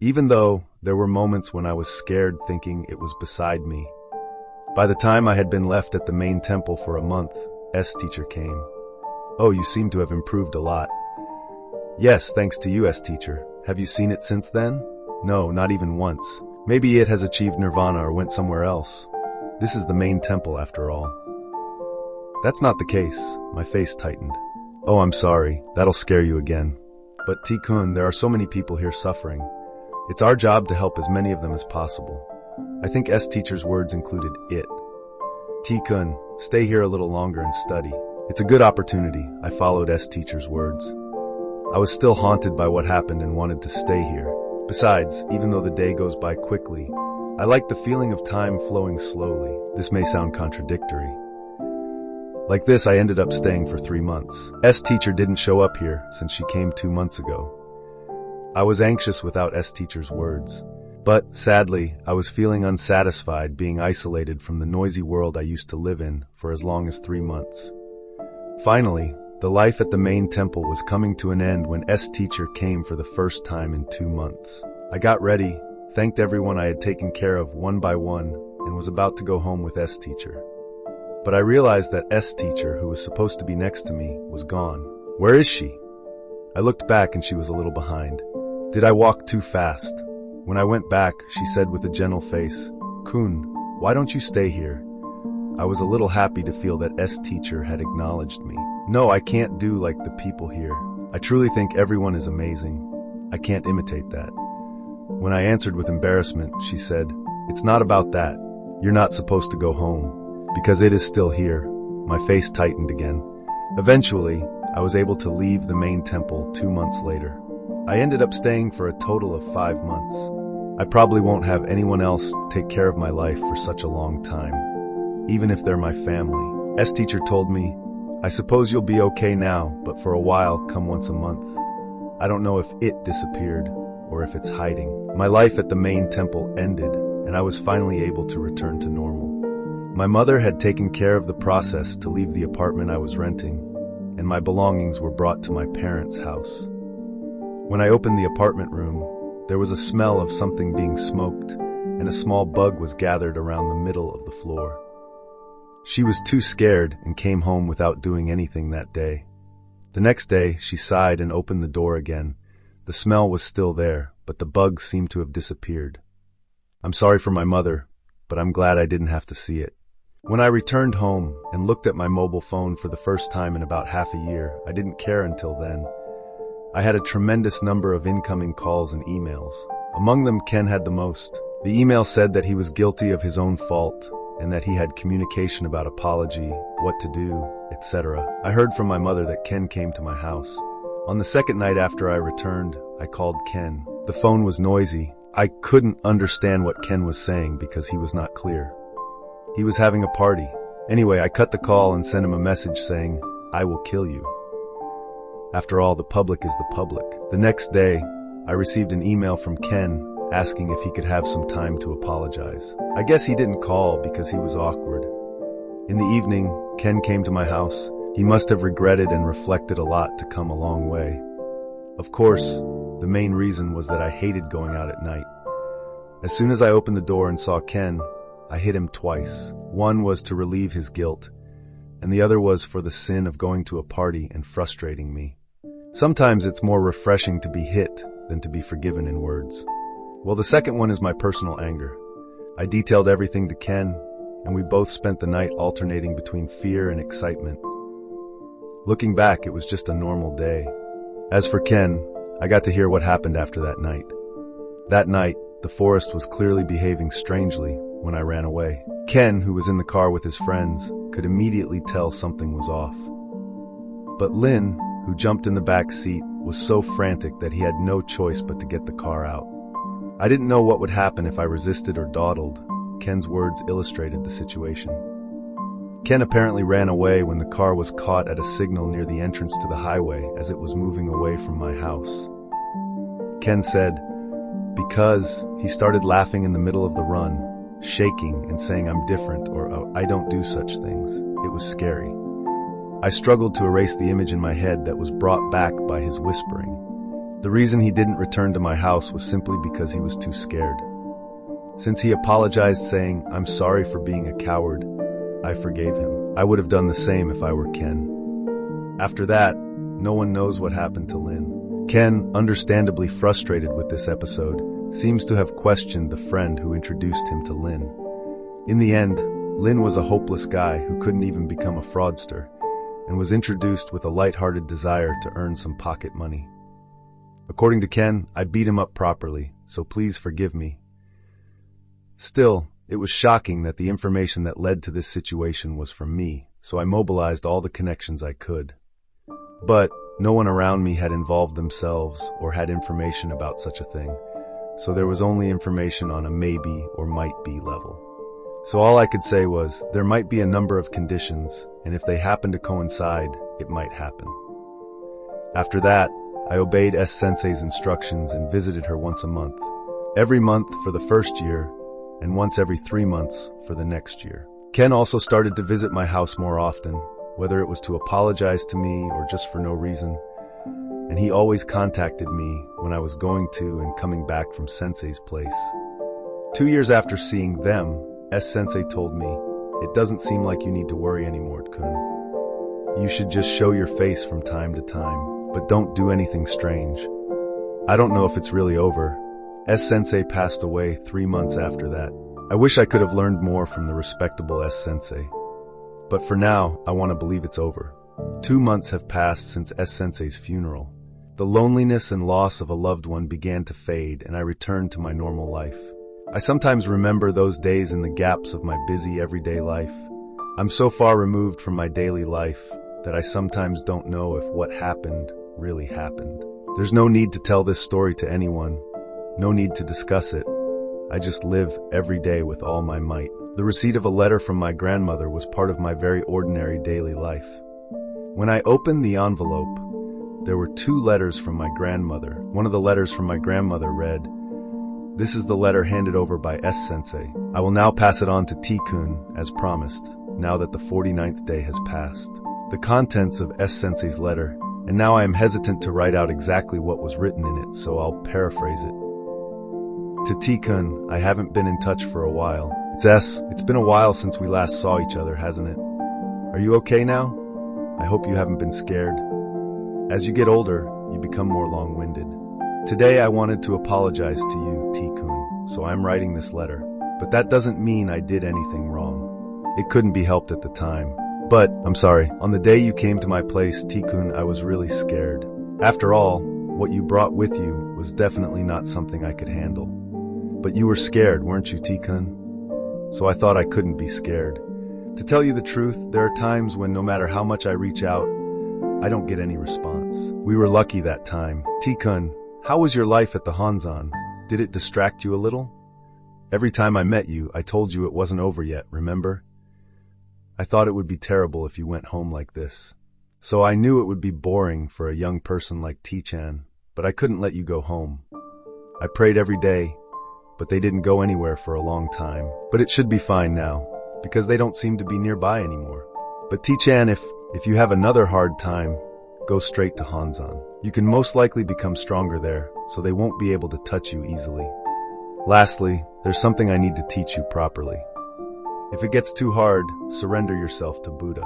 even though there were moments when I was scared thinking it was beside me. By the time I had been left at the main temple for a month, S-teacher came. "Oh, you seem to have improved a lot." "Yes, thanks to you, S-teacher. Have you seen it since then?" "No, not even once. Maybe it has achieved nirvana or went somewhere else. This is the main temple after all." "That's not the case." My face tightened. "Oh, I'm sorry. That'll scare you again. But T-kun, there are so many people here suffering. It's our job to help as many of them as possible." I think S-teacher's words included it. "T-kun, stay here a little longer and study. It's a good opportunity." I followed S-teacher's words. I was still haunted by what happened and wanted to stay here. Besides, even though the day goes by quickly, I like the feeling of time flowing slowly. This may sound contradictory. Like this, I ended up staying for 3 months. S-teacher didn't show up here since she came 2 months ago. I was anxious without S-teacher's words. But, sadly, I was feeling unsatisfied being isolated from the noisy world I used to live in for as long as 3 months. Finally, the life at the main temple was coming to an end when S-teacher came for the first time in 2 months. I got ready, thanked everyone I had taken care of one by one, and was about to go home with S-teacher. But I realized that S-teacher, who was supposed to be next to me, was gone. Where is she? I looked back and she was a little behind. Did I walk too fast? When I went back, she said with a gentle face, "Kun, why don't you stay here?" I was a little happy to feel that S-teacher had acknowledged me. "No, I can't do like the people here. I truly think everyone is amazing. I can't imitate that." When I answered with embarrassment, she said, "It's not about that. You're not supposed to go home, because it is still here." My face tightened again. Eventually, I was able to leave the main temple 2 months later. I ended up staying for a total of 5 months. I probably won't have anyone else take care of my life for such a long time, even if they're my family. S-teacher told me, "I suppose you'll be okay now, but for a while, come once a month." I don't know if it disappeared or if it's hiding. My life at the main temple ended, and I was finally able to return to normal. My mother had taken care of the process to leave the apartment I was renting, and my belongings were brought to my parents' house. When I opened the apartment room, there was a smell of something being smoked, and a small bug was gathered around the middle of the floor. She was too scared and came home without doing anything that day. The next day, she sighed and opened the door again. The smell was still there, but the bug seemed to have disappeared. I'm sorry for my mother, but I'm glad I didn't have to see it. When I returned home and looked at my mobile phone for the first time in about half a year, I didn't care until then. I had a tremendous number of incoming calls and emails. Among them, Ken had the most. The email said that he was guilty of his own fault and that he had communication about apology, what to do, etc. I heard from my mother that Ken came to my house. On the second night after I returned, I called Ken. The phone was noisy. I couldn't understand what Ken was saying because he was not clear. He was having a party. Anyway, I cut the call and sent him a message saying, "I will kill you." After all, the public is the public. The next day, I received an email from Ken asking if he could have some time to apologize. I guess he didn't call because he was awkward. In the evening, Ken came to my house. He must have regretted and reflected a lot to come a long way. Of course, the main reason was that I hated going out at night. As soon as I opened the door and saw Ken, I hit him twice. One was to relieve his guilt, and the other was for the sin of going to a party and frustrating me. Sometimes it's more refreshing to be hit than to be forgiven in words. Well, the second one is my personal anger. I detailed everything to Ken, and we both spent the night alternating between fear and excitement. Looking back, it was just a normal day. As for Ken, I got to hear what happened after that night. That night, the forest was clearly behaving strangely when I ran away. Ken, who was in the car with his friends, could immediately tell something was off. But Lynn, who jumped in the back seat, was so frantic that he had no choice but to get the car out. I didn't know what would happen if I resisted or dawdled. Ken's words illustrated the situation. Ken apparently ran away when the car was caught at a signal near the entrance to the highway as it was moving away from my house. Ken said, because he started laughing in the middle of the run, shaking and saying I'm different or oh, I don't do such things. It was scary. I struggled to erase the image in my head that was brought back by his whispering. The reason he didn't return to my house was simply because he was too scared. Since he apologized saying, "I'm sorry for being a coward," I forgave him. I would have done the same if I were Ken. After that, no one knows what happened to Lynn. Ken, understandably frustrated with this episode, seems to have questioned the friend who introduced him to Lynn. In the end, Lynn was a hopeless guy who couldn't even become a fraudster, and was introduced with a light-hearted desire to earn some pocket money. According to Ken, I beat him up properly, so please forgive me. Still, it was shocking that the information that led to this situation was from me, so I mobilized all the connections I could. But no one around me had involved themselves or had information about such a thing, so there was only information on a maybe or might be level. So all I could say was, there might be a number of conditions, and if they happen to coincide, it might happen. After that, I obeyed S-Sensei's instructions and visited her once a month. Every month for the first year, and once every 3 months for the next year. Ken also started to visit my house more often, whether it was to apologize to me or just for no reason, and he always contacted me when I was going to and coming back from Sensei's place. 2 years after seeing them, S-Sensei told me, "It doesn't seem like you need to worry anymore, Kun. You should just show your face from time to time, but don't do anything strange." I don't know if it's really over. S-Sensei passed away 3 months after that. I wish I could have learned more from the respectable S-Sensei. But for now, I want to believe it's over. 2 months have passed since S-Sensei's funeral. The loneliness and loss of a loved one began to fade, and I returned to my normal life. I sometimes remember those days in the gaps of my busy everyday life. I'm so far removed from my daily life that I sometimes don't know if what happened really happened. There's no need to tell this story to anyone. No need to discuss it. I just live every day with all my might. The receipt of a letter from my grandmother was part of my very ordinary daily life. When I opened the envelope, there were 2 letters from my grandmother. One of the letters from my grandmother read, "This is the letter handed over by S-Sensei. I will now pass it on to T-kun, as promised, now that the 49th day has passed." The contents of S-Sensei's letter, and now I am hesitant to write out exactly what was written in it, so I'll paraphrase it. To T-kun, I haven't been in touch for a while. It's been a while since we last saw each other, hasn't it? Are you okay now? I hope you haven't been scared. As you get older, you become more long-winded. Today I wanted to apologize to you, T-kun, so I'm writing this letter. But that doesn't mean I did anything wrong. It couldn't be helped at the time. But, I'm sorry, on the day you came to my place, T-kun, I was really scared. After all, what you brought with you was definitely not something I could handle. But you were scared, weren't you, T-kun? So I thought I couldn't be scared. To tell you the truth, there are times when no matter how much I reach out, I don't get any response. We were lucky that time. T-kun, how was your life at the Hanzan? Did it distract you a little? Every time I met you, I told you it wasn't over yet, remember? I thought it would be terrible if you went home like this. So I knew it would be boring for a young person like T-chan, but I couldn't let you go home. I prayed every day, but they didn't go anywhere for a long time. But it should be fine now, because they don't seem to be nearby anymore. But T-chan, if you have another hard time, go straight to Hanzan. You can most likely become stronger there, so they won't be able to touch you easily. Lastly, there's something I need to teach you properly. If it gets too hard, surrender yourself to Buddha.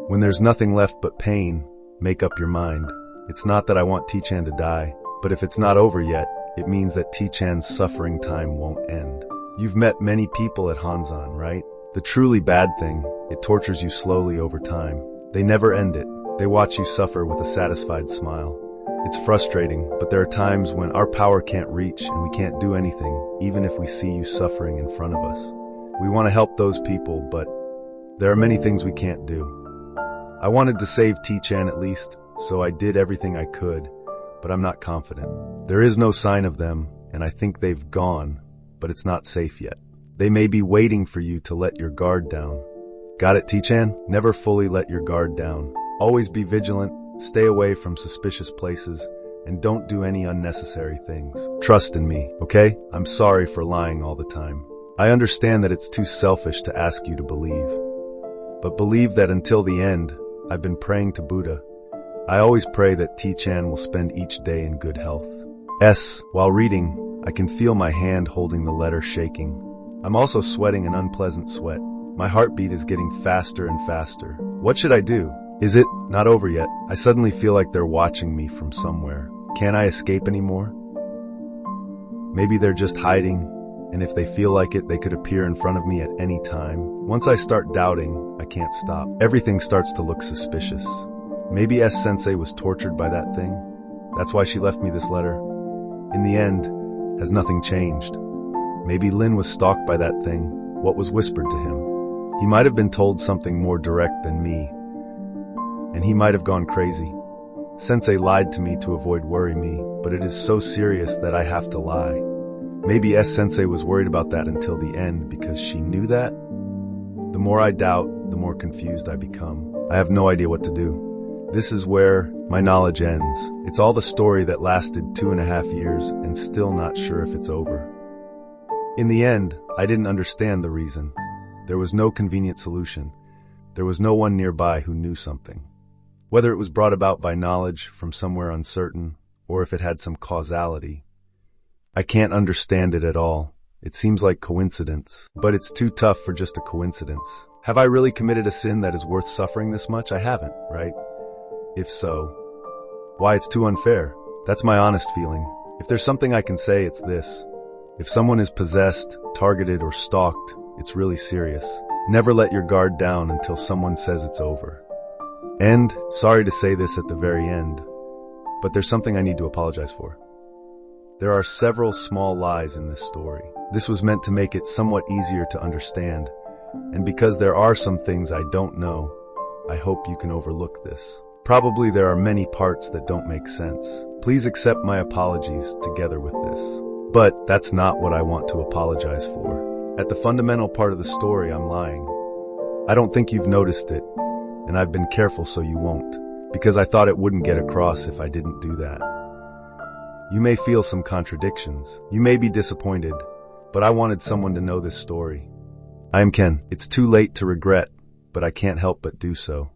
When there's nothing left but pain, make up your mind. It's not that I want T-chan to die, but if it's not over yet, it means that T-chan's suffering time won't end. You've met many people at Hanzan, right? The truly bad thing, it tortures you slowly over time. They never end it. They watch you suffer with a satisfied smile. It's frustrating, but there are times when our power can't reach and we can't do anything, even if we see you suffering in front of us. We want to help those people, but there are many things we can't do. I wanted to save T-chan at least, so I did everything I could, but I'm not confident. There is no sign of them, and I think they've gone, but it's not safe yet. They may be waiting for you to let your guard down. Got it, T-chan? Never fully let your guard down. Always be vigilant, stay away from suspicious places, and don't do any unnecessary things. Trust in me, okay? I'm sorry for lying all the time. I understand that it's too selfish to ask you to believe. But believe that until the end, I've been praying to Buddha. I always pray that T-chan will spend each day in good health. S. While reading, I can feel my hand holding the letter shaking. I'm also sweating an unpleasant sweat. My heartbeat is getting faster and faster. What should I do? Is it not over yet? I suddenly feel like they're watching me from somewhere. Can't I escape anymore? Maybe they're just hiding, and if they feel like it, they could appear in front of me at any time. Once I start doubting, I can't stop. Everything starts to look suspicious. Maybe S-sensei was tortured by that thing. That's why she left me this letter. In the end, has nothing changed? Maybe Lin was stalked by that thing. What was whispered to him? He might have been told something more direct than me, and he might have gone crazy. Sensei lied to me to avoid worrying me, but it is so serious that I have to lie. Maybe S-sensei was worried about that until the end because she knew that. The more I doubt, the more confused I become. I have no idea what to do. This is where my knowledge ends. It's all the story that lasted 2.5 years and still not sure if it's over. In the end, I didn't understand the reason. There was no convenient solution. There was no one nearby who knew something. Whether it was brought about by knowledge from somewhere uncertain, or if it had some causality, I can't understand it at all. It seems like coincidence, but it's too tough for just a coincidence. Have I really committed a sin that is worth suffering this much? I haven't, right? If so, why it's too unfair? That's my honest feeling. If there's something I can say, it's this. If someone is possessed, targeted, or stalked, it's really serious. Never let your guard down until someone says it's over. And, sorry to say this at the very end, but there's something I need to apologize for. There are several small lies in this story. This was meant to make it somewhat easier to understand, and because there are some things I don't know, I hope you can overlook this. Probably there are many parts that don't make sense. Please accept my apologies together with this. But that's not what I want to apologize for. At the fundamental part of the story, I'm lying. I don't think you've noticed it, and I've been careful so you won't, because I thought it wouldn't get across if I didn't do that. You may feel some contradictions. You may be disappointed, but I wanted someone to know this story. I am Ken. It's too late to regret, but I can't help but do so.